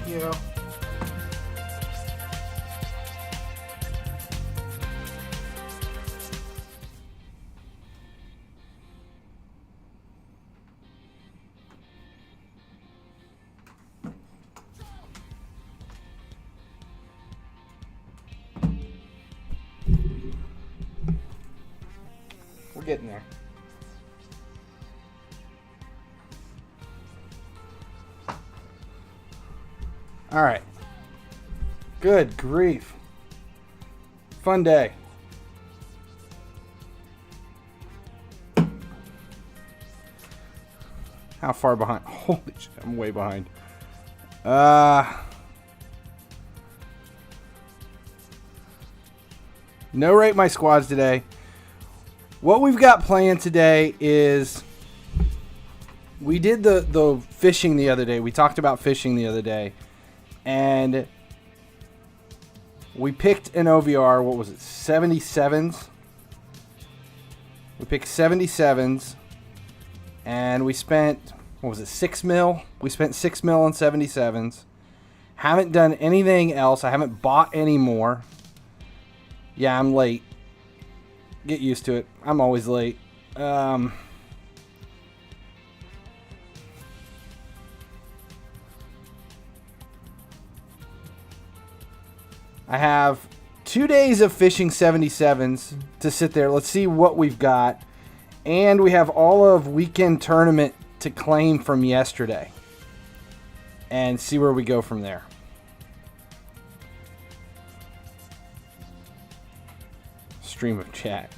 you know. We're getting there. All right. Good grief. Fun day. How far behind? Holy shit, I'm way behind. No rate my squads today. What we've got planned today is we did the fishing the other day. We talked about fishing the other day. And we picked an OVR, what was it, 77s? We picked 77s. And we spent, what was it, 6 mil? We spent 6 mil on 77s. Haven't done anything else. I haven't bought any more. Yeah, I'm late. Get used to it. I'm always late. I have 2 days of fishing 77s to sit there. Let's see what we've got. And we have all of weekend tournament to claim from yesterday. And see where we go from there. Stream of chat.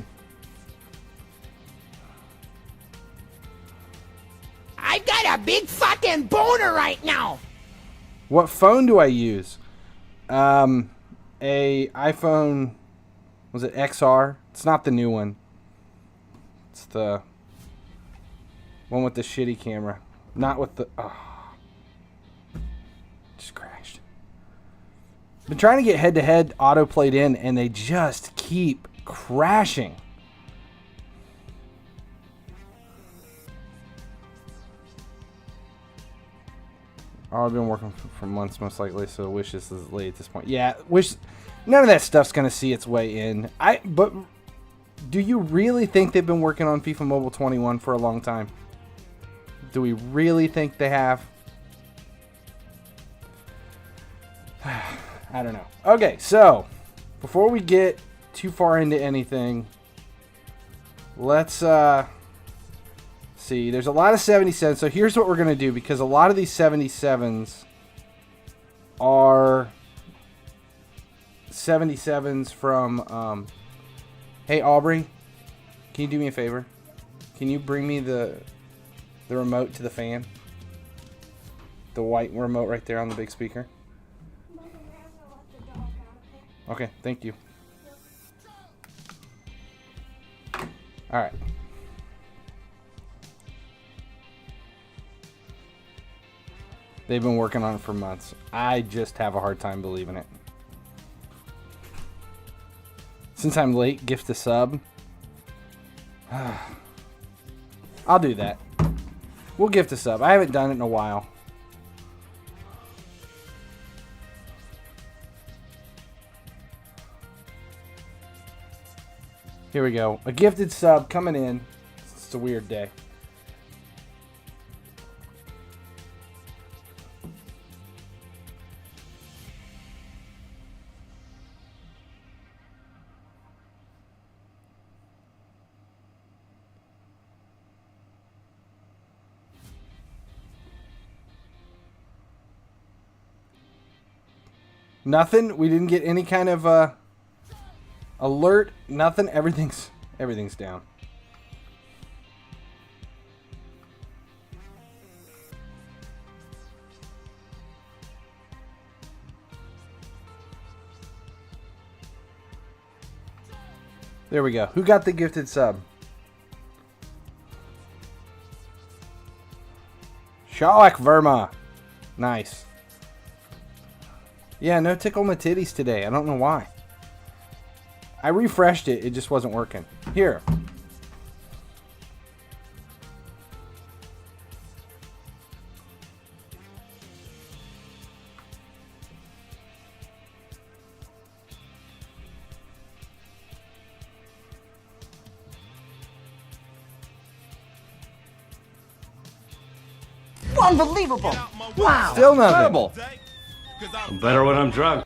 I've got a big fucking boner right now. What phone do I use? A iPhone, was it XR? It's not the new one. It's the one with the shitty camera. Not with the, just crashed. Been trying to get head-to-head auto played in, and they just keep crashing. Oh, I've been working for months, most likely, so wish this is late at this point. Yeah, wish none of that stuff's gonna see its way in. But do you really think they've been working on FIFA Mobile 21 for a long time? Do we really think they have? I don't know. Okay, so before we get too far into anything, let's see. There's a lot of 77s, so here's what we're gonna do, because a lot of these 77s are 77s from hey Aubrey, can you do me a favor? Can you bring me the remote to the fan? The white remote right there on the big speaker. Okay, thank you. All right. They've been working on it for months. I just have a hard time believing it. Since I'm late, gift a sub. I'll do that. We'll gift a sub. I haven't done it in a while. Here we go. A gifted sub coming in. It's a weird day. Nothing. We didn't get any kind of alert. Nothing. Everything's down. There we go. Who got the gifted sub? Shalak Verma. Nice. Yeah, no tickle my titties today. I don't know why. I refreshed it. It just wasn't working. Here. Unbelievable. Wow. Still nothing. Incredible. I'm better when I'm drunk.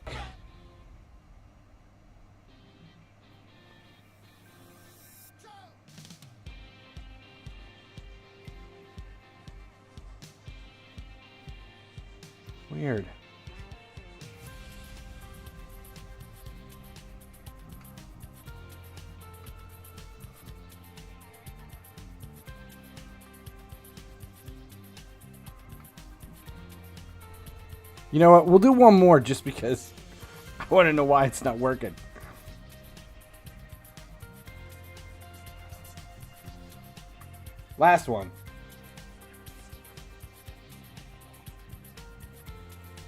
Weird. You know what? We'll do one more just because I want to know why it's not working. Last one.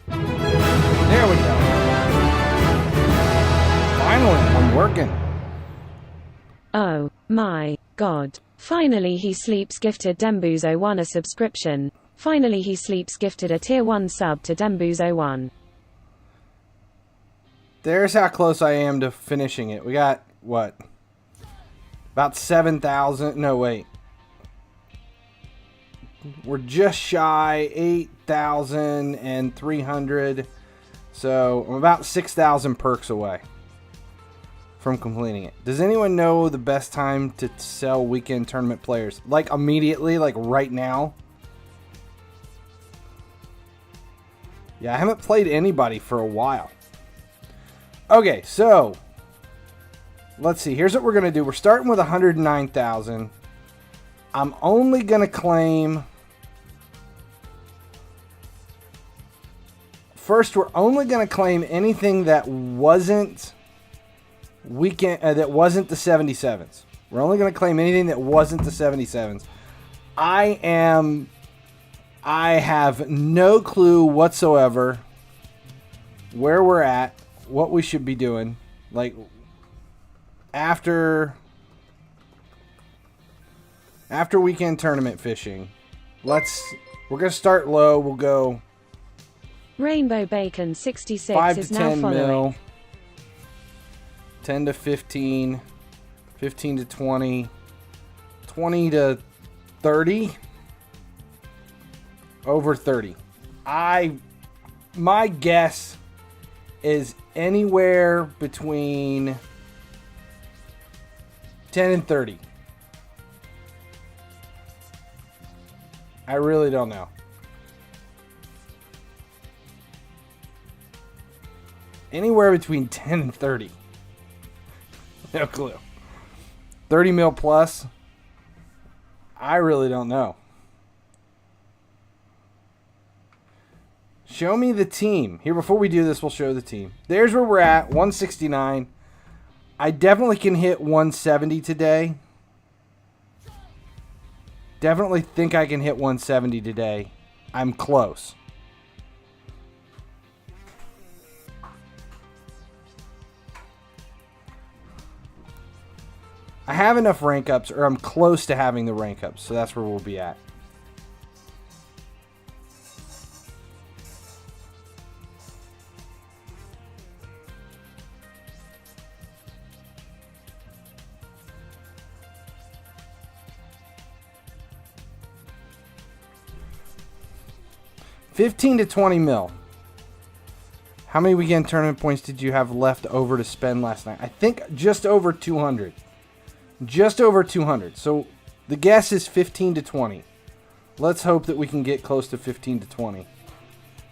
There we go. Finally, I'm working. Oh my god. Finally he sleeps gifted Dembuzo1 a subscription. Finally he sleeps gifted a tier 1 sub to Dembuzo1. There's how close I am to finishing it. We got, what? About 7,000. No, wait. We're just shy 8,300. So I'm about 6,000 perks away from completing it. Does anyone know the best time to sell weekend tournament players? Like immediately, like right now? Yeah, I haven't played anybody for a while. Okay, so let's see. Here's what we're going to do. We're starting with 109,000. I'm only going to claim... First, we're only going to claim anything that wasn't that wasn't the 77s. We're only going to claim anything that wasn't the 77s. I have no clue whatsoever where we're at, what we should be doing. Like after weekend tournament fishing. We're going to start low. We'll go Rainbow Bacon 66 5 is to now 10 following. mil, 10 to 15, 15 to 20, 20 to 30, over 30. My guess is anywhere between 10 and 30. I really don't know. Anywhere between 10 and 30. No clue. 30 mil plus. I really don't know. Show me the team. Here, before we do this, we'll show the team. There's where we're at, 169. I definitely can hit 170 today. Definitely think I can hit 170 today. I'm close. I have enough rank ups, or I'm close to having the rank ups, so that's where we'll be at. $15 to 20 mil. How many weekend tournament points did you have left over to spend last night? I think just over 200. Just over 200. So the guess is 15 to 20. Let's hope that we can get close to 15 to 20.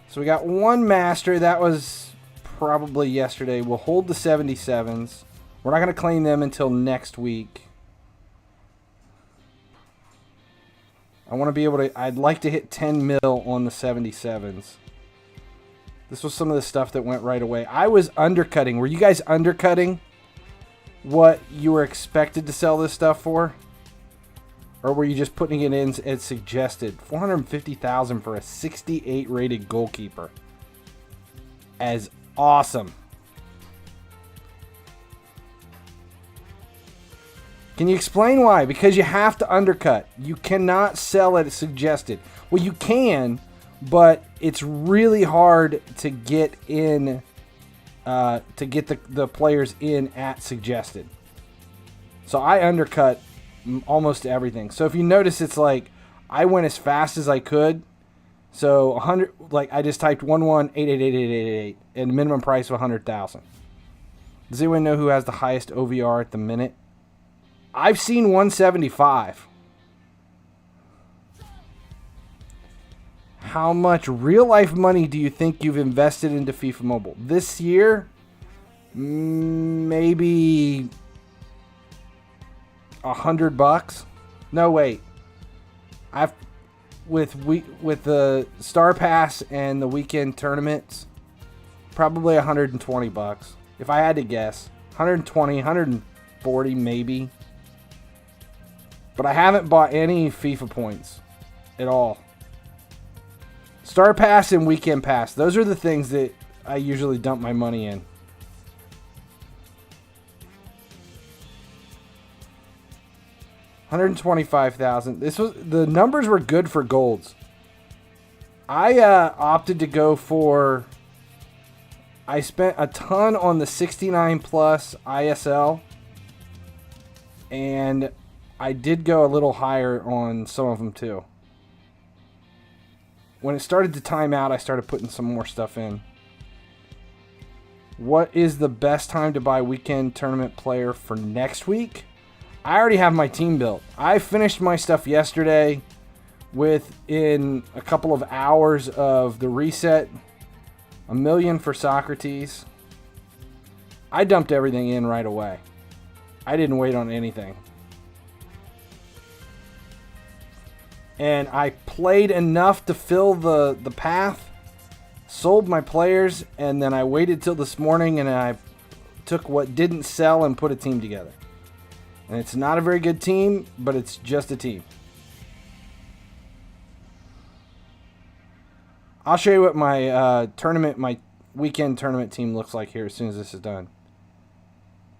So we got one master. That was probably yesterday. We'll hold the 77s. We're not going to claim them until next week. I want to be able to... I'd like to hit 10 mil on the 77s. This was some of the stuff that went right away. I was undercutting. Were you guys undercutting what you were expected to sell this stuff for? Or were you just putting it in as suggested? 450,000 for a 68 rated goalkeeper. As awesome. Can you explain why? Because you have to undercut. You cannot sell it as suggested. Well, you can, but it's really hard to get in... to get the players in at suggested. So I undercut almost everything. So if you notice, it's like I went as fast as I could, So 100, like I just typed 11888888 and minimum price of 100,000. Does anyone know who has the highest OVR at the minute? I've seen 175. How much real life money do you think you've invested into FIFA Mobile this year? Maybe $100. No, wait. I've with the Star Pass and the weekend tournaments, probably $120. If I had to guess, 120, 140 maybe. But I haven't bought any FIFA points at all. Star Pass and weekend pass, those are the things that I usually dump my money in. $125,000. The numbers were good for golds. I opted to go for. I spent a ton on the 69 plus ISL, and I did go a little higher on some of them too. When it started to time out, I started putting some more stuff in. What is the best time to buy weekend tournament player for next week? I already have my team built. I finished my stuff yesterday within a couple of hours of the reset. $1 million for Socrates. I dumped everything in right away. I didn't wait on anything. And I played enough to fill the path, sold my players, and then I waited till this morning and I took what didn't sell and put a team together. And it's not a very good team, but it's just a team. I'll show you what my my weekend tournament team looks like here as soon as this is done.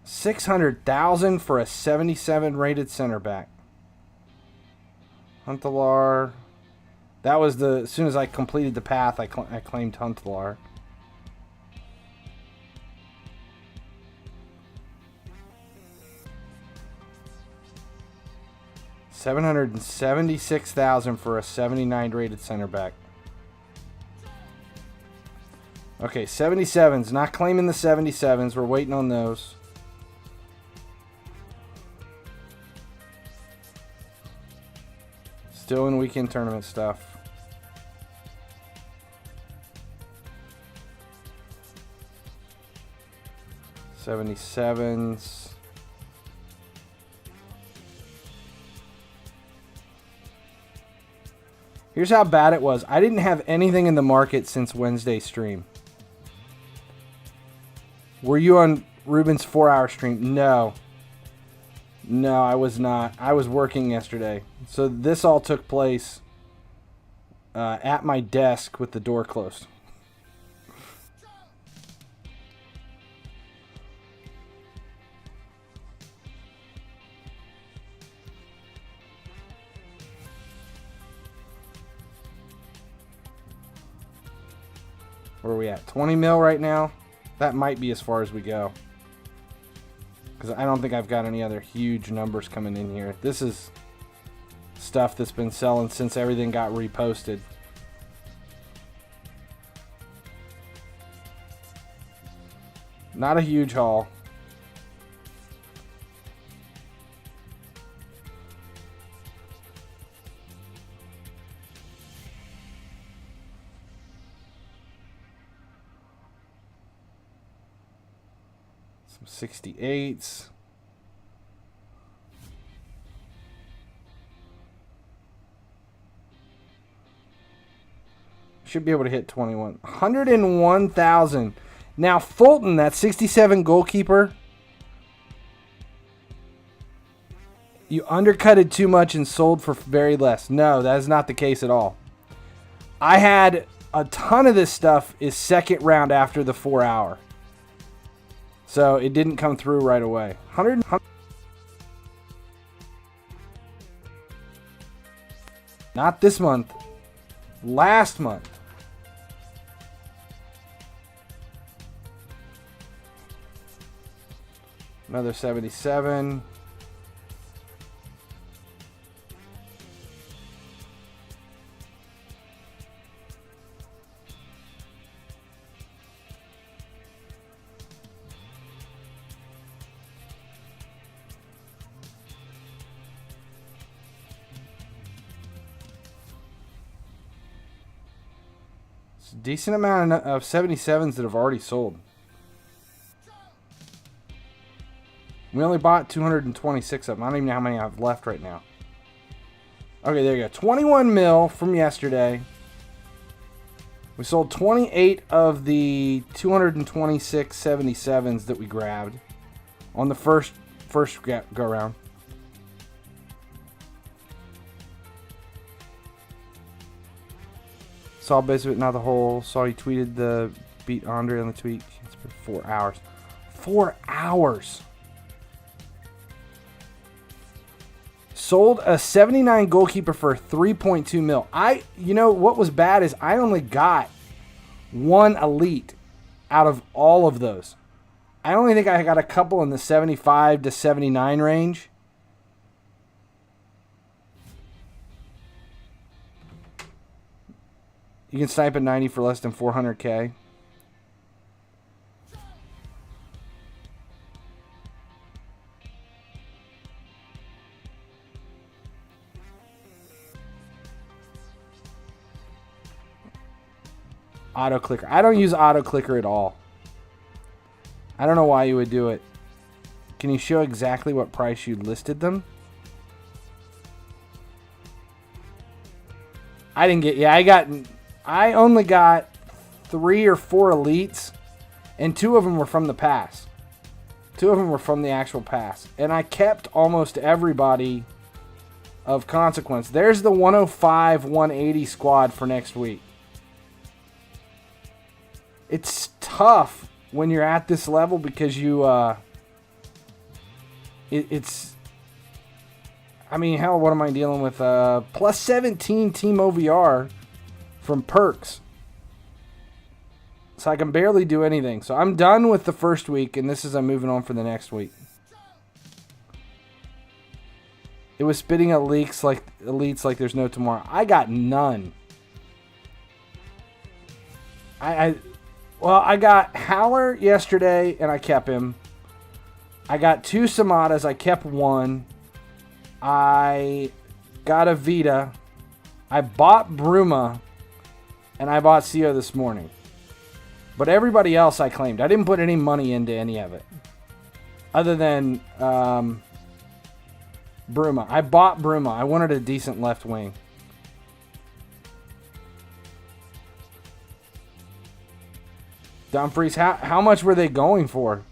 600,000 for a 77 rated center back. Huntelaar. That was as soon as I completed the path, I claimed Huntelaar. $776,000 for a 79 rated center back. Okay, 77s. Not claiming the 77s. We're waiting on those. Still in weekend tournament stuff. $77s. Here's how bad it was. I didn't have anything in the market since Wednesday's stream. Were you on Ruben's 4-hour stream? No. No, I was not. I was working yesterday. So this all took place at my desk with the door closed. Where are we at? 20 mil right now? That might be as far as we go. Because I don't think I've got any other huge numbers coming in here. This is stuff that's been selling since everything got reposted. Not a huge haul. Some 68s. Should be able to hit 21. 101,000. Now Fulton, that 67 goalkeeper. You undercutted too much and sold for very less. No, that is not the case at all. I had a ton of this stuff is second round after the 4-hour. So it didn't come through right away. 100. Not this month. Last month. Another 77. It's a decent amount of 77s that have already sold. We only bought 226 of them. I don't even know how many I have left right now. Okay, there you go. 21 mil from yesterday. We sold 28 of the 226 77s that we grabbed on the first go round. Saw basically not the whole. Saw he tweeted the beat Andre on the tweet. It's been 4 hours. 4 hours. Sold a 79 goalkeeper for 3.2 mil. You know what was bad is I only got one elite out of all of those. I only think I got a couple in the 75 to 79 range. You can snipe at 90 for less than 400k. Auto clicker. I don't use auto clicker at all. I don't know why you would do it. Can you show exactly what price you listed them? I didn't get. Yeah, I only got 3 or 4 elites, and 2 of them were from the pass. 2 of them were from the actual pass, and I kept almost everybody of consequence. There's the 105, 180 squad for next week. It's tough when you're at this level because you, it's, I mean, hell, what am I dealing with? Plus 17 team OVR from perks. So I can barely do anything. So I'm done with the first week, and this is I'm moving on for the next week. It was spitting out elites like there's no tomorrow. I got none. Well, I got Howler yesterday, and I kept him. I got 2 Samatas. I kept 1. I got a Vita. I bought Bruma, and I bought Sio this morning. But everybody else I claimed. I didn't put any money into any of it. Other than Bruma. I bought Bruma. I wanted a decent left wing. Dumfries, how much were they going for?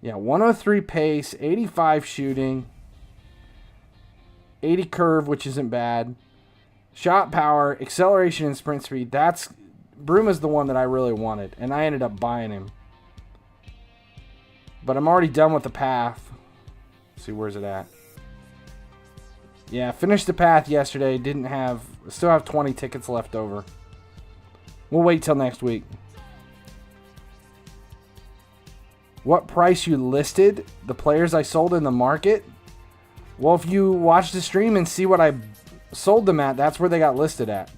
Yeah, 103 pace, 85 shooting, 80 curve, which isn't bad. Shot power, acceleration, and sprint speed. Bruma's the one that I really wanted, and I ended up buying him. But I'm already done with the path. Let's see, where's it at? Yeah, finished the path yesterday. Still have 20 tickets left over. We'll wait till next week. What price you listed the players I sold in the market? Well, if you watch the stream and see what I sold them at, that's where they got listed at.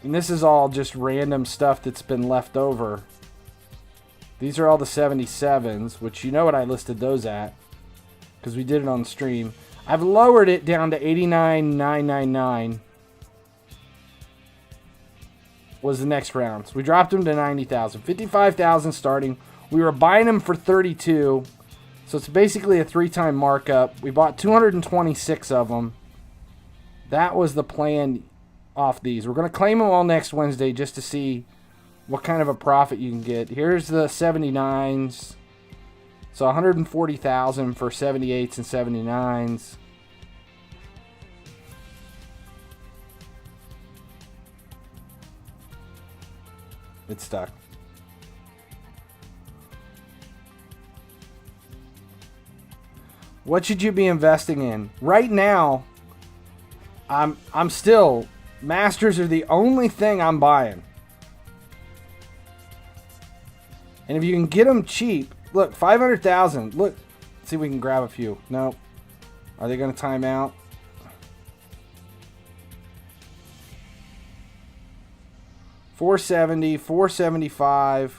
And this is all just random stuff that's been left over. These are all the 77s, which you know what I listed those at, because we did it on the stream. I've lowered it down to 89,999 was the next round. So we dropped them to 90,000. 55,000 starting. We were buying them for 32. So it's basically a 3-time markup. We bought 226 of them. That was the plan off these. We're going to claim them all next Wednesday just to see what kind of a profit you can get. Here's the 79s. So 140,000 for 78s and 79s. It's stuck. What should you be investing in? Right now, I'm still, Masters are the only thing I'm buying. And if you can get them cheap, look, 500,000. Look, let's see if we can grab a few. No. Are they going to time out? $470, $475.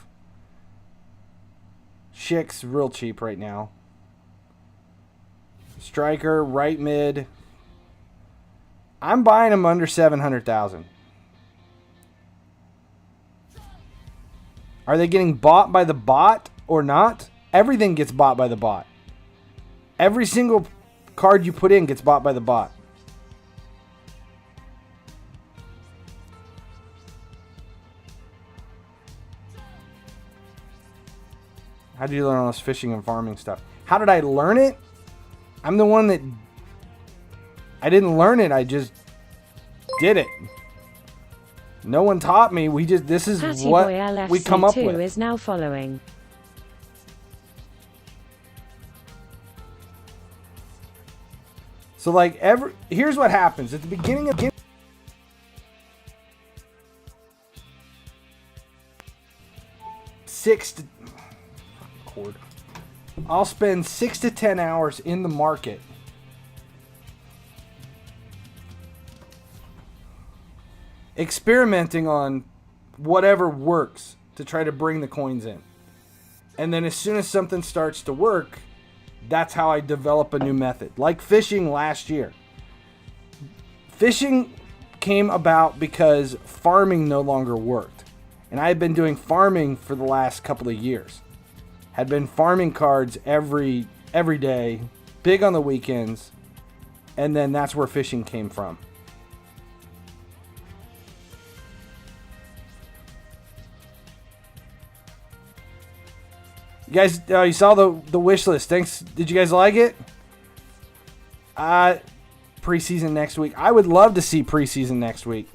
Schick's real cheap right now. Striker, right mid. I'm buying them under 700,000. Are they getting bought by the bot or not? Everything gets bought by the bot. Every single card you put in gets bought by the bot. How did you learn all this fishing and farming stuff? How did I learn it? I'm the one that... I didn't learn it. I just did it. No one taught me. We just... This is Patty what Boy LFC we come up 2 with. is now following. So like here's what happens at the beginning of 6 to I'll spend 6 to 10 hours in the market experimenting on whatever works to try to bring the coins in. And then as soon as something starts to work, that's how I develop a new method. Like fishing last year. Fishing came about because farming no longer worked. And I had been doing farming for the last couple of years. Had been farming cards every day, big on the weekends, and then that's where fishing came from. You guys, you saw the wish list. Thanks. Did you guys like it? Preseason next week. I would love to see preseason next week.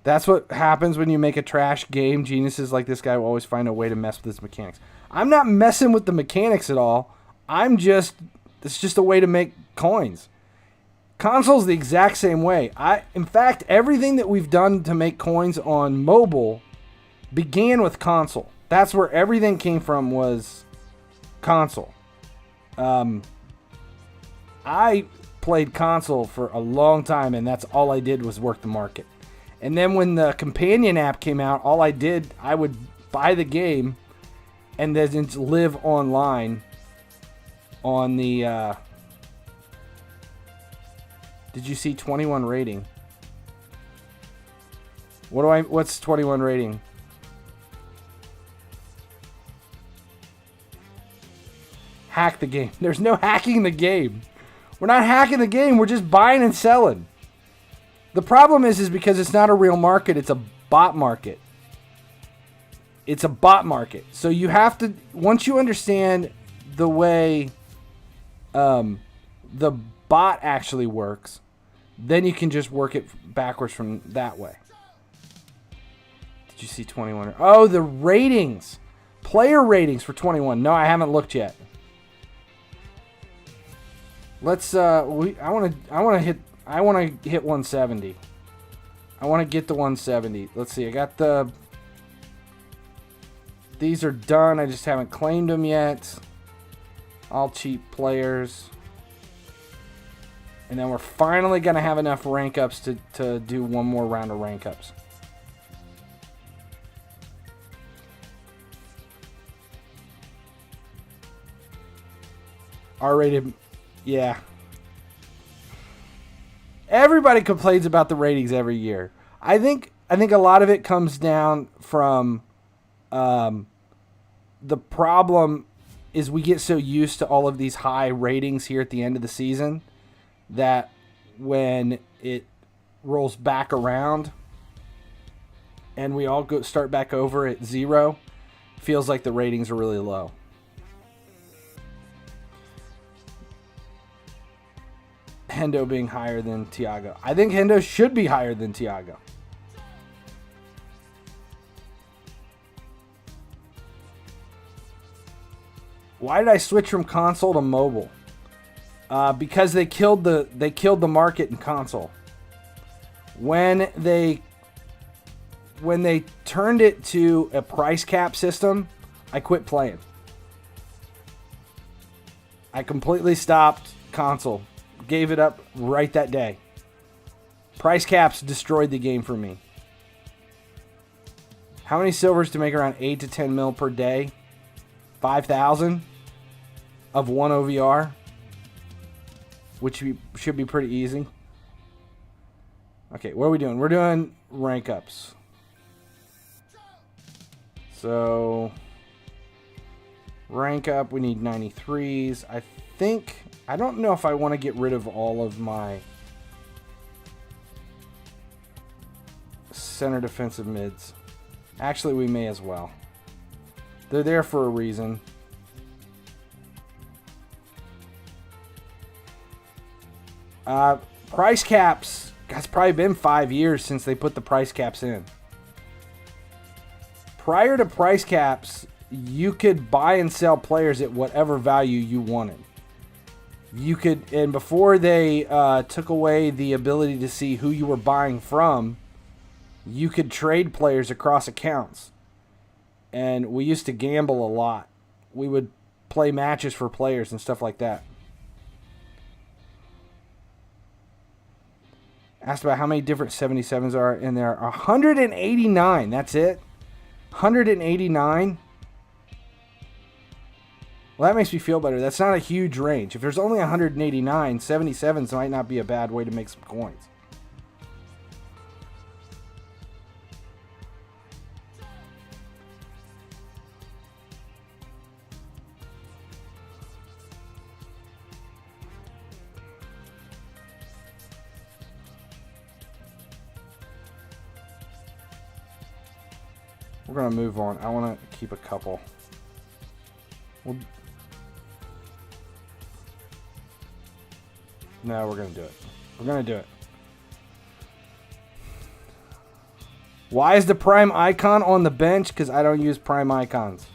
That's what happens when you make a trash game. Geniuses like this guy will always find a way to mess with his mechanics. I'm not messing with the mechanics at all. It's just a way to make coins. Console's the exact same way. In fact, everything that we've done to make coins on mobile began with console. That's where everything came from, was console. I played console for a long time, and that's all I did was work the market. And then when the companion app came out, I would buy the game and then live online on the... Did you see 21 rating? What's 21 rating? Hack the game. There's no hacking the game. We're not hacking the game. We're just buying and selling. The problem is because it's not a real market. It's a bot market. It's a bot market. So you have to, once you understand the way the bot actually works, then you can just work it backwards from that way. Did you see 21? Oh, the ratings. Player ratings for 21. No, I haven't looked yet. Let's I want to hit 170. I want to get the 170. Let's see. I got these are done. I just haven't claimed them yet. All cheap players. And then we're finally going to have enough rank ups to do one more round of rank ups. R-rated, yeah. Everybody complains about the ratings every year. I think a lot of it comes down from the problem is we get so used to all of these high ratings here at the end of the season that when it rolls back around and we all start back over at 0, feels like the ratings are really low. Hendo being higher than Tiago. I think Hendo should be higher than Tiago. Why did I switch from console to mobile? Because they killed the market in console. When they turned it to a price cap system, I quit playing. I completely stopped console. Gave it up right that day. Price caps destroyed the game for me. How many silvers to make around 8 to 10 mil per day? 5,000 of one OVR, which should be pretty easy. Okay, what are we doing? We're doing rank ups. So, rank up, we need 93s. I don't know if I want to get rid of all of my center defensive mids. Actually, we may as well. They're there for a reason. Price caps. It's probably been 5 years since they put the price caps in. Prior to price caps, you could buy and sell players at whatever value you wanted. You could, and before they took away the ability to see who you were buying from, you could trade players across accounts. And we used to gamble a lot. We would play matches for players and stuff like that. Asked about how many different 77s are in there. 189. That's it. 189. Well, that makes me feel better. That's not a huge range. If there's only 189, 77s might not be a bad way to make some coins. We're going to move on. I want to keep a couple. No, we're going to do it. We're going to do it. Why is the Prime icon on the bench? Because I don't use Prime icons.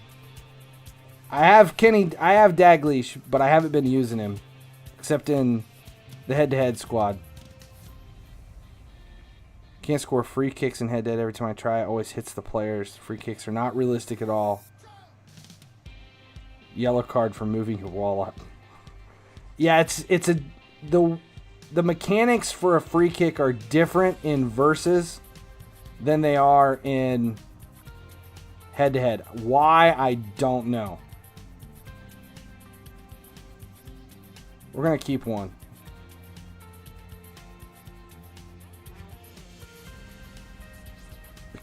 I have Daglish, but I haven't been using him. Except in the head-to-head squad. Can't score free kicks in head-to-head every time I try. It always hits the players. Free kicks are not realistic at all. Yellow card for moving your wall up. Yeah, the mechanics for a free kick are different in versus than they are in head-to-head. Why, I don't know. We're going to keep one.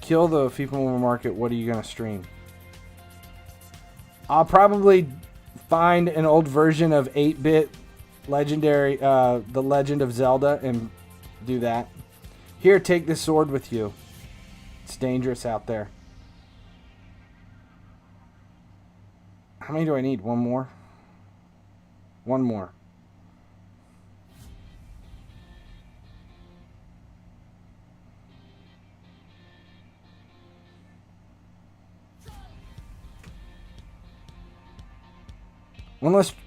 Kill the FIFA Mobile market. What are you going to stream? I'll probably find an old version of 8-bit legendary, The Legend of Zelda, and do that. Here, take this sword with you. It's dangerous out there. How many do I need? One more? One more.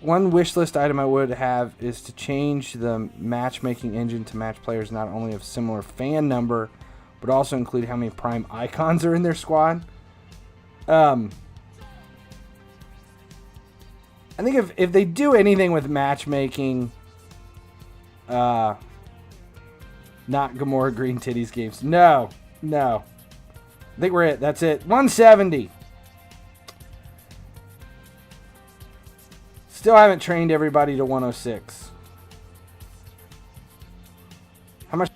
One wish list item I would have is to change the matchmaking engine to match players not only of similar fan number, but also include how many Prime icons are in their squad. I think if they do anything with matchmaking, not Gamora Green Titties games. No. I think we're it. That's it. 170. Still haven't trained everybody to 106. How much?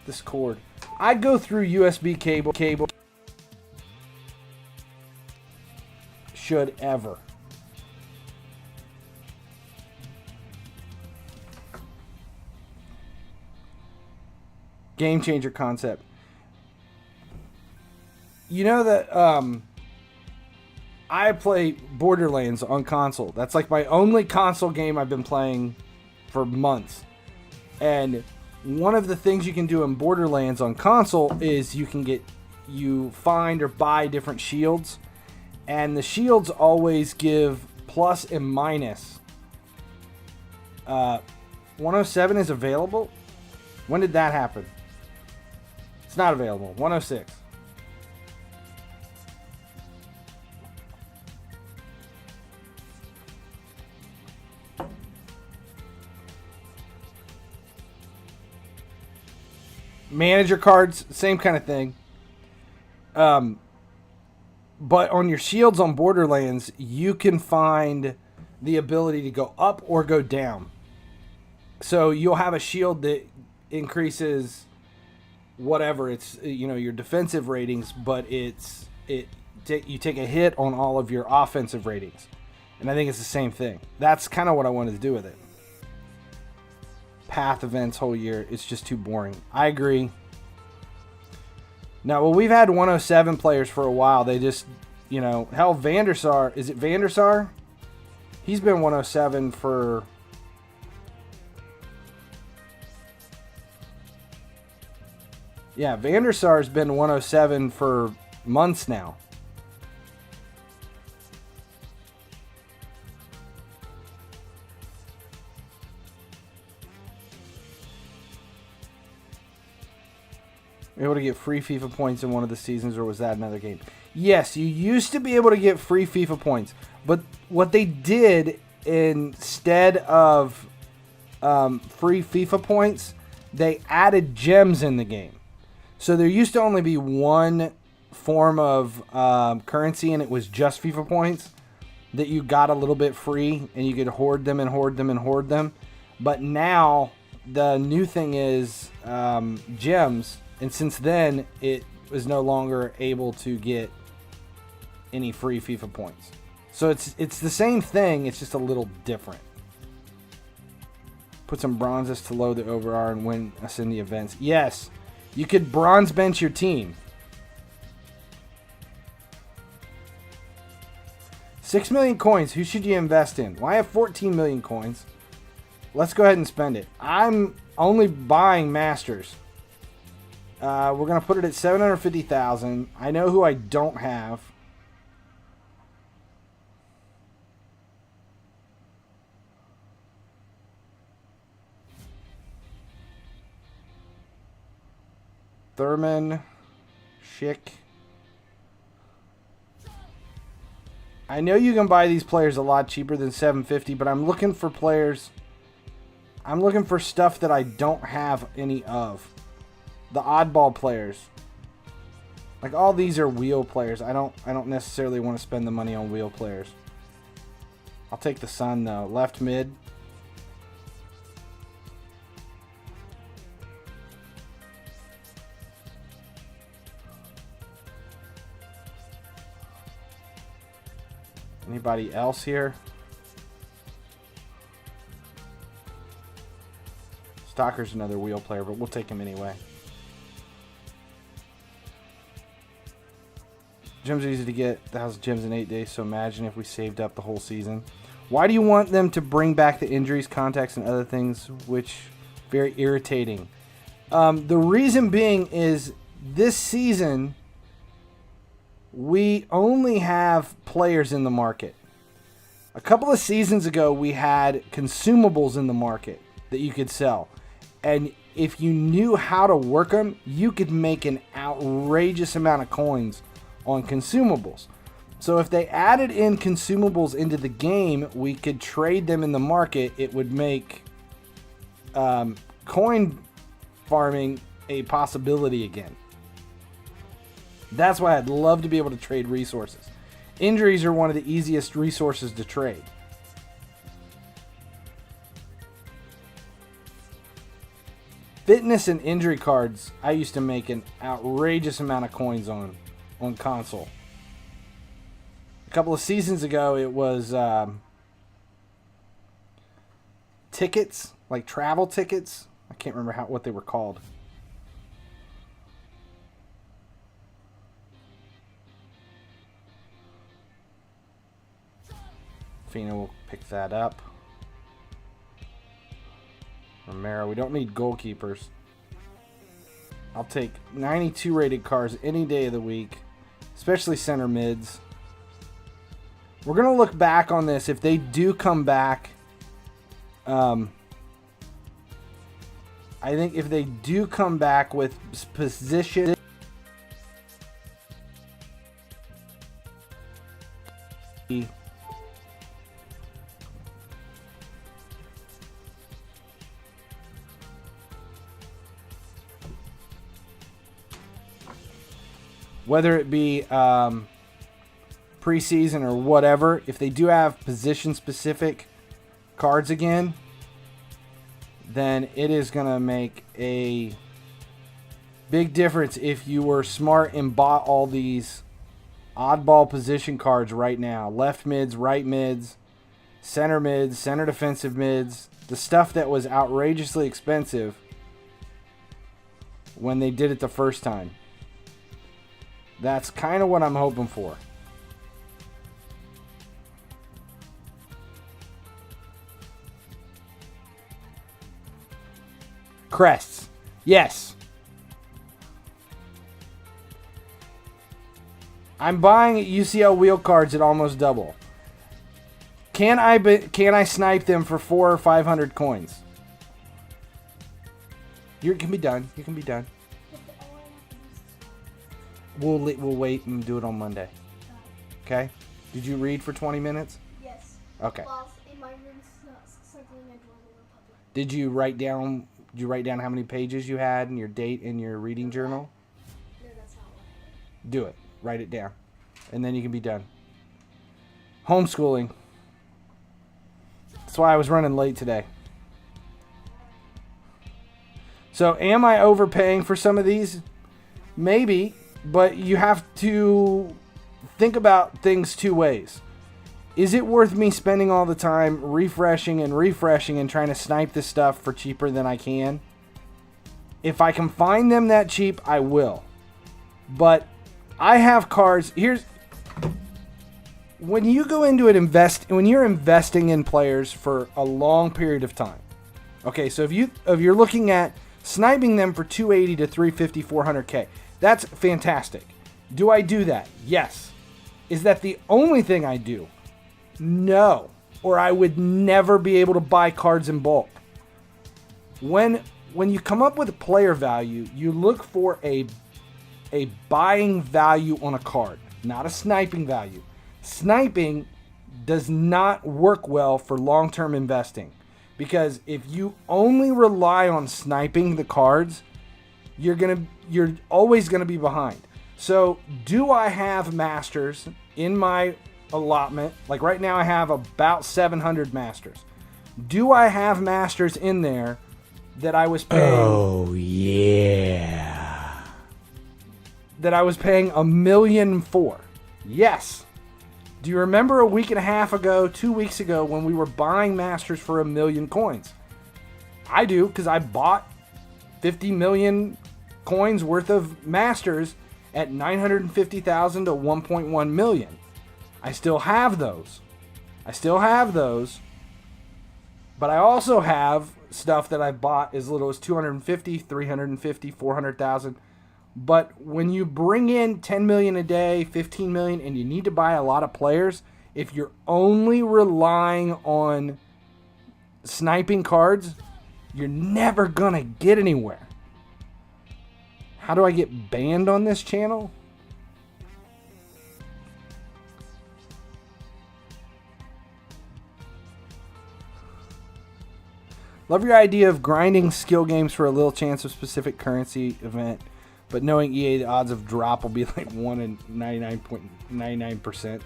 This cord. I'd go through USB cable. Should ever. Game changer concept. You know that I play Borderlands on console. That's like my only console game I've been playing for months. And one of the things you can do in Borderlands on console is you find or buy different shields. And the shields always give plus and minus. 107 is available? When did that happen? It's not available. 106. Manager cards, same kind of thing. But on your shields on Borderlands, you can find the ability to go up or go down. So you'll have a shield that increases whatever it's, your defensive ratings, but you take a hit on all of your offensive ratings. And I think it's the same thing. That's kind of what I wanted to do with it. Path events whole year, it's just too boring. I agree. Now, well, we've had 107 players for a while. They just, hell, Vandersar, is it Vandersar? He's been 107 for... Yeah, Vandersar's been 107 for months now. Able to get free FIFA points in one of the seasons, or was that another game? Yes, you used to be able to get free FIFA points, but what they did instead of free FIFA points, they added gems in the game. So there used to only be one form of currency, and it was just FIFA points that you got a little bit free, and you could hoard them and hoard them and hoard them. But now the new thing is gems. And since then, it was no longer able to get any free FIFA points. So it's the same thing, it's just a little different. Put some bronzes to load the over-R and win us in the events. Yes, you could bronze bench your team. 6 million coins, who should you invest in? Well, I have 14 million coins. Let's go ahead and spend it. I'm only buying Masters. We're going to put it at 750,000. I know who I don't have. Thurman, Schick. I know you can buy these players a lot cheaper than 750, but I'm looking for players. I'm looking for stuff that I don't have any of. The oddball players. Like all these are wheel players. I don't necessarily want to spend the money on wheel players. I'll take the Sun though. Left mid. Anybody else here? Stalker's another wheel player, but we'll take him anyway. Gems are easy to get. 1,000 gems in 8 days, so imagine if we saved up the whole season. Why do you want them to bring back the injuries, contacts, and other things, which very irritating? The reason being is this season we only have players in the market. A couple of seasons ago we had consumables in the market that you could sell. And if you knew how to work them, you could make an outrageous amount of coins on consumables. So if they added in consumables into the game, we could trade them in the market. It would make coin farming a possibility again. That's why I'd love to be able to trade resources. Injuries are one of the easiest resources to trade. Fitness and injury cards, I used to make an outrageous amount of coins on console. A couple of seasons ago, it was tickets, like travel tickets. I can't remember what they were called. Fina will pick that up. Romero, we don't need goalkeepers. I'll take 92 rated cars any day of the week, especially center mids. We're going to look back on this. If they do come back, I think if they do come back with position, whether it be preseason or whatever, if they do have position-specific cards again, then it is going to make a big difference if you were smart and bought all these oddball position cards right now. Left mids, right mids, center defensive mids. The stuff that was outrageously expensive when they did it the first time. That's kind of what I'm hoping for. Crests. Yes. I'm buying UCL wheel cards at almost double. Can I snipe them for 400 or 500 coins? You can be done. You can be done. We'll wait and do it on Monday. Okay? Did you read for 20 minutes? Yes. Okay. While in my room circling a Republic. Did you write down how many pages you had and your date in your reading journal? No, that's not what I did. Do it. Write it down. And then you can be done. Homeschooling. That's why I was running late today. So am I overpaying for some of these? Maybe, but you have to think about things two ways. Is it worth me spending all the time refreshing and trying to snipe this stuff for cheaper than I can? If I can find them that cheap, I will. But I have cards. When you go into it, when you're investing in players for a long period of time. Okay, so if you're looking at sniping them for 280 to 350, 400K, that's fantastic. Do I do that? Yes. Is that the only thing I do? No. Or I would never be able to buy cards in bulk. When you come up with a player value, you look for a buying value on a card, not a sniping value. Sniping does not work well for long-term investing, because if you only rely on sniping the cards, you're always going to be behind. So, do I have masters in my allotment? Like right now I have about 700 masters. Do I have masters in there that I was paying? Oh yeah. That I was paying $1 million for? Yes. Do you remember a week and a half ago, 2 weeks ago, when we were buying masters for 1 million coins? I do, because I bought 50 million coins worth of masters at 950,000 to 1.1 million. I still have those. But I also have stuff that I bought as little as 250, 350, 400,000. But when you bring in 10 million a day, 15 million, and you need to buy a lot of players, if you're only relying on sniping cards, you're never going to get anywhere. How do I get banned on this channel? Love your idea of grinding skill games for a little chance of specific currency event. But knowing EA, the odds of drop will be like 1 in 99.99%.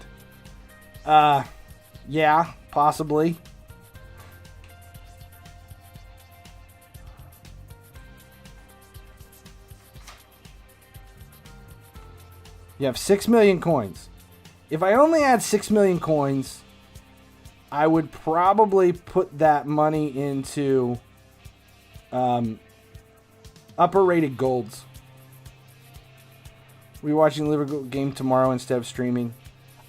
Yeah, possibly. You have 6 million coins. If I only had 6 million coins, I would probably put that money into upper rated golds. We're watching the Liverpool game tomorrow instead of streaming.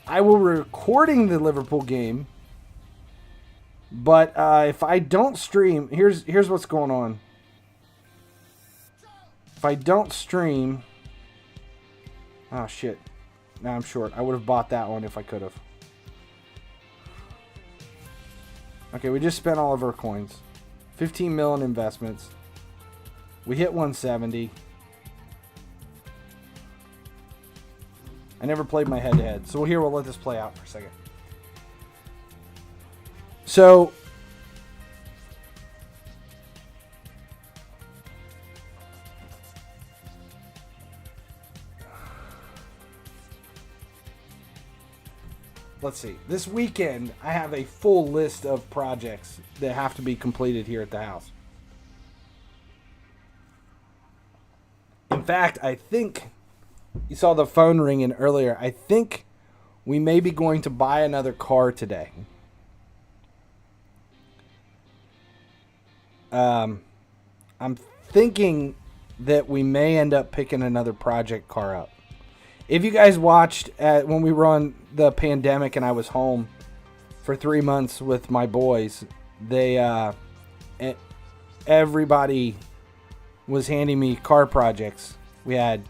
I will be recording the Liverpool game, but if I don't stream, here's what's going on. If I don't stream, oh shit, now I'm short. I would have bought that one if I could have. Okay, we just spent all of our coins. 15 million investments. We hit 170. I never played my head-to-head. So here, we'll let this play out for a second. So, let's see. This weekend, I have a full list of projects that have to be completed here at the house. In fact, I think you saw the phone ringing earlier. I think we may be going to buy another car today. I'm thinking that we may end up picking another project car up. If you guys watched when we were on the pandemic and I was home for 3 months with my boys, everybody was handing me car projects. We had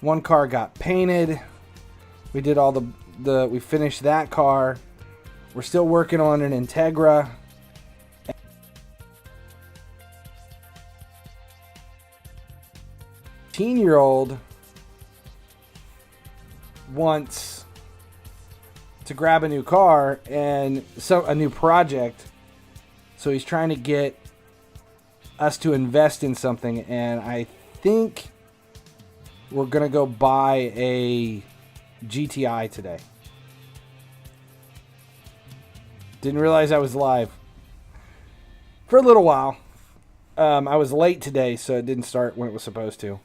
one car got painted. We did all we finished that car. We're still working on an Integra. 18-year-old wants to grab a new car and a new project. So he's trying to get us to invest in something, and I think we're going to go buy a GTI today. Didn't realize I was live for a little while. I was late today, so it didn't start when it was supposed to.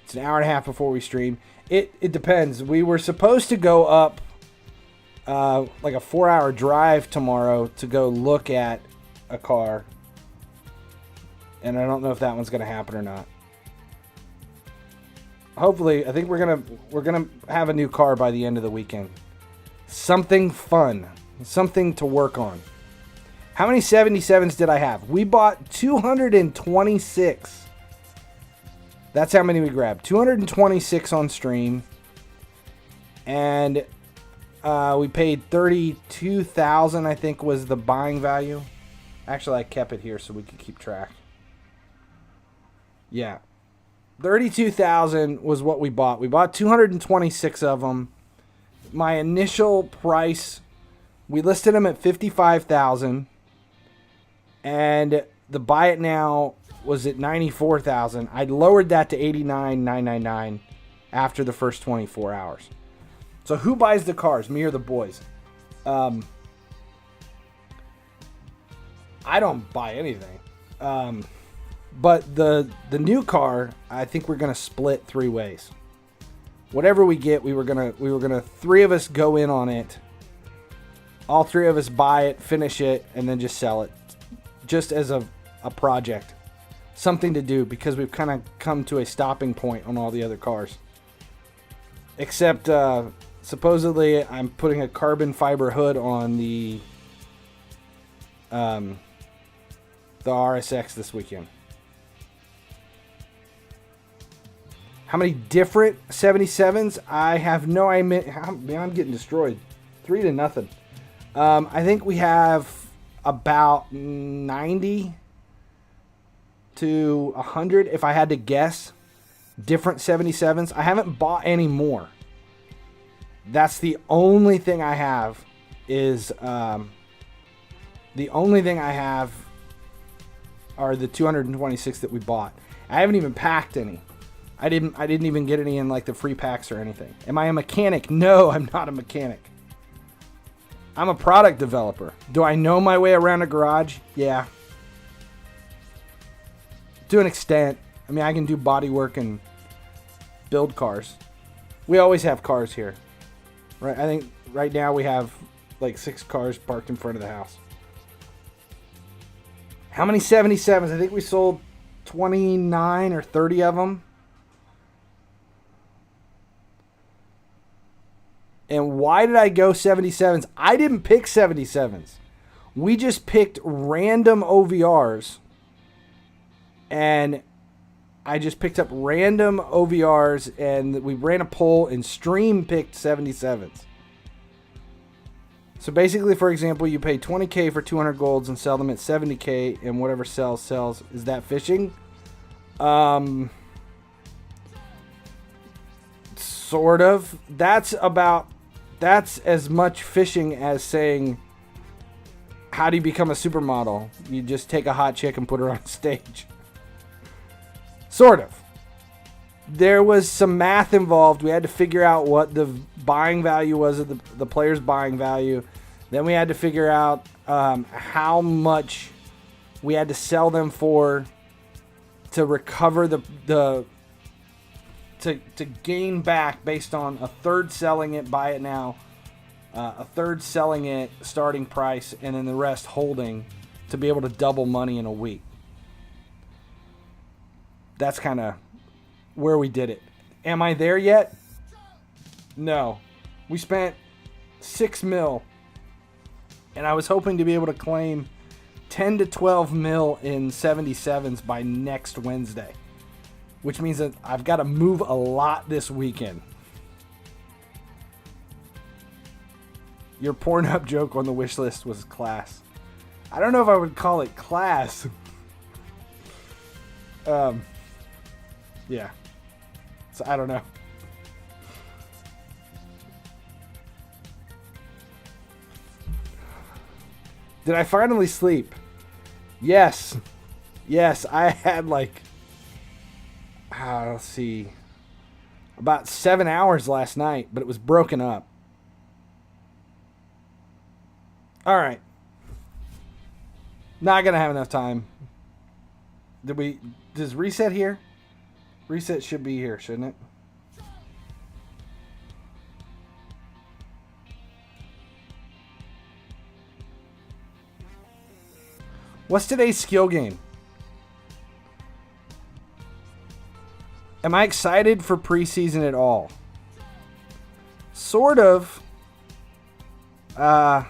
It's an hour and a half before we stream. It depends. We were supposed to go up like a 4-hour drive tomorrow to go look at a car, and I don't know if that one's going to happen or not. Hopefully, I think we're gonna have a new car by the end of the weekend. Something fun, something to work on. How many 77s did I have? We bought 226. That's how many we grabbed. 226 on stream. And we paid $32,000, I think, was the buying value. Actually, I kept it here so we could keep track. Yeah. $32,000 was what we bought. We bought 226 of them. My initial price, we listed them at $55,000. And the buy it now was at $94,000. I lowered that to $89,999 after the first 24 hours. So who buys the cars, me or the boys? I don't buy anything. But the new car, I think we're gonna split 3 ways. Whatever we get, we were gonna 3 of us go in on it. All 3 of us buy it, finish it, and then just sell it, just as a project, something to do, because we've kind of come to a stopping point on all the other cars. Except supposedly I'm putting a carbon fiber hood on the RSX this weekend. How many different 77s? I have no idea. I'm getting destroyed. 3-0. I think we have about 90 to 100, if I had to guess, different 77s. I haven't bought any more. That's the only thing I have is the only thing I have are the 226 that we bought. I haven't even packed any. I didn't even get any in like the free packs or anything. Am I a mechanic? No, I'm not a mechanic. I'm a product developer. Do I know my way around a garage? Yeah. To an extent. I mean, I can do body work and build cars. We always have cars here. Right? I think right now we have like 6 cars parked in front of the house. How many 77s? I think we sold 29 or 30 of them. And why did I go 77s? I didn't pick 77s. We just picked random OVRs. And I just picked up random OVRs and we ran a poll and Stream picked 77s. So basically, for example, you pay $20K for 200 golds and sell them at $70K, and whatever sells. Is that fishing? Sort of. That's as much fishing as saying, how do you become a supermodel? You just take a hot chick and put her on stage. Sort of. there was some math involved. We had to figure out what the buying value was of the player's buying value. Then we had to figure out how much we had to sell them for to recover to gain back based on a third selling it, buy it now, a third selling it starting price, and then the rest holding to be able to double money in a week. That's kind of where we did it. Am I there yet? No. We spent $6 million, and I was hoping to be able to claim 10 to 12 mil in 77s by next Wednesday, which means that I've got to move a lot this weekend. Your Pornhub joke on the wish list was class. I don't know if I would call it class. Yeah. So I don't know. Did I finally sleep? Yes. Yes, I had like, let's see, about 7 hours last night, but it was broken up. All right. Not going to have enough time. Does reset here? Reset should be here, shouldn't it? What's today's skill game? Am I excited for preseason at all? Sort of. I'm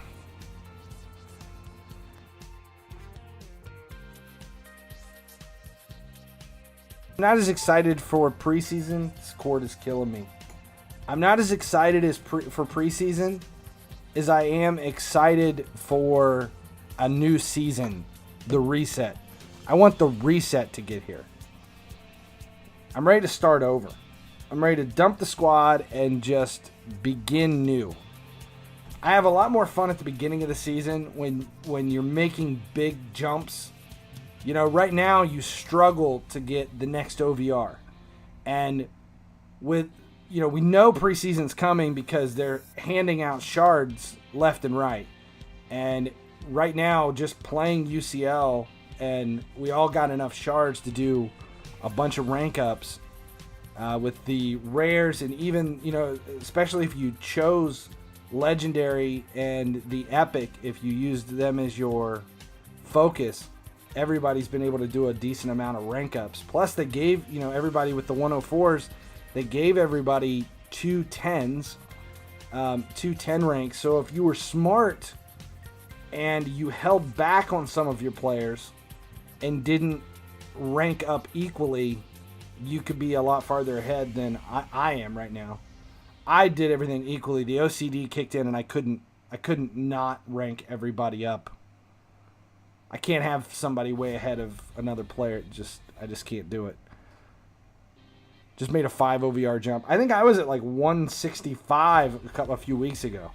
not as excited for preseason. This cord is killing me. I'm not as excited for preseason as I am excited for a new season, the reset. I want the reset to get here. I'm ready to start over. I'm ready to dump the squad and just begin new. I have a lot more fun at the beginning of the season when you're making big jumps. You know, right now you struggle to get the next OVR. And we know preseason's coming because they're handing out shards left and right. And right now, just playing UCL, and we all got enough shards to do a bunch of rank ups with the rares, and even, especially if you chose legendary and the epic, if you used them as your focus, everybody's been able to do a decent amount of rank ups. Plus, they gave, everybody with the 104s, they gave everybody 2 10s, 2 10 ranks. So if you were smart and you held back on some of your players and didn't rank up equally, you could be a lot farther ahead than I am right now. I did everything equally. The OCD kicked in, and I couldn't not rank everybody up. I can't have somebody way ahead of another player. I just can't do it. Just made a 5 OVR jump. I think I was at like 165 a few weeks ago.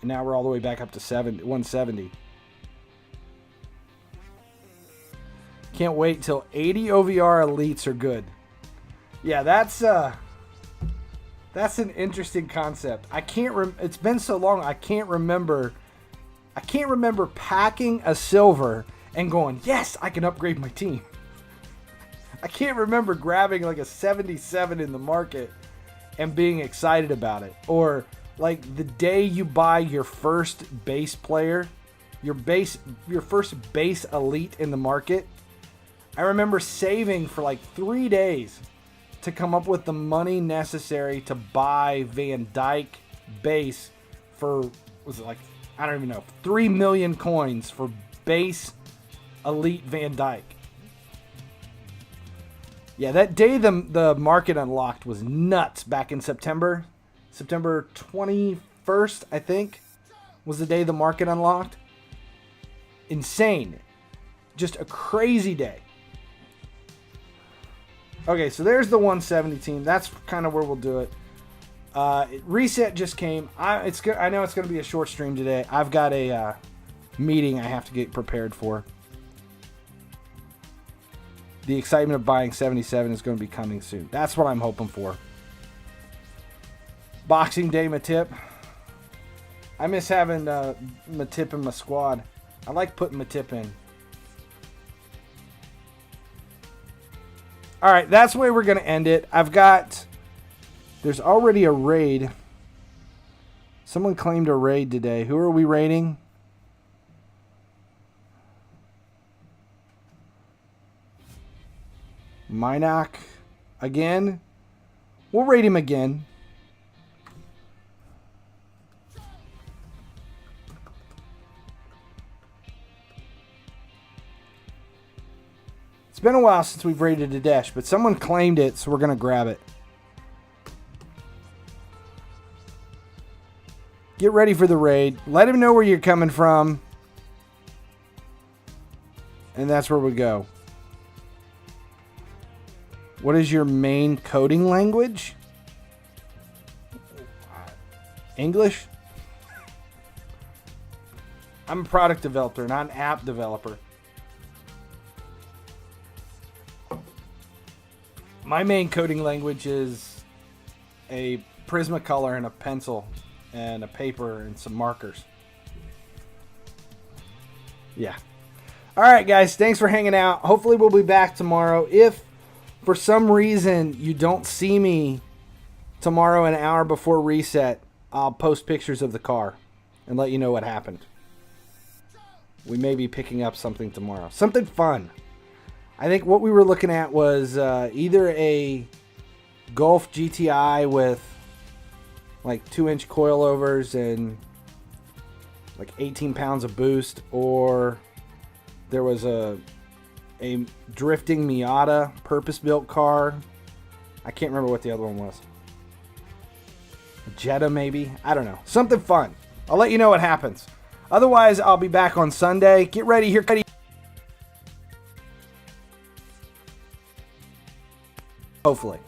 And now we're all the way back up to 170. Can't wait till 80 OVR elites are good. Yeah, that's an interesting concept. It's been so long, I can't remember packing a silver and going, yes, I can upgrade my team. I can't remember grabbing like a 77 in the market and being excited about it. Or like the day you buy your first base player, your first base elite in the market. I remember saving for like 3 days to come up with the money necessary to buy Van Dyke base for, was it like, I don't even know, 3 million coins for base elite Van Dyke. Yeah, that day the market unlocked was nuts back in September. September 21st, I think, was the day the market unlocked. Insane. Just a crazy day. Okay, so there's the 170 team. That's kind of where we'll do it. Reset just came. I know it's going to be a short stream today. I've got a meeting I have to get prepared for. the excitement of buying 77 is going to be coming soon. That's what I'm hoping for. Boxing Day Matip. I miss having Matip in my squad. I like putting Matip in. All right, that's the way we're going to end it. There's already a raid. Someone claimed a raid today. Who are we raiding? Minoc again. We'll raid him again. It's been a while since we've raided a Dash, but someone claimed it, so we're going to grab it. Get ready for the raid. Let him know where you're coming from. And that's where we go. What is your main coding language? English? I'm a product developer, not an app developer. My main coding language is a Prismacolor and a pencil and a paper and some markers. Yeah. All right, guys. Thanks for hanging out. Hopefully we'll be back tomorrow. If for some reason you don't see me tomorrow an hour before reset, I'll post pictures of the car and let you know what happened. We may be picking up something tomorrow. Something fun. I think what we were looking at was either a Golf GTI with like 2-inch coilovers and like 18 pounds of boost, or there was a drifting Miata purpose-built car. I can't remember what the other one was. A Jetta maybe? I don't know. Something fun. I'll let you know what happens. Otherwise, I'll be back on Sunday. Get ready here. Hopefully.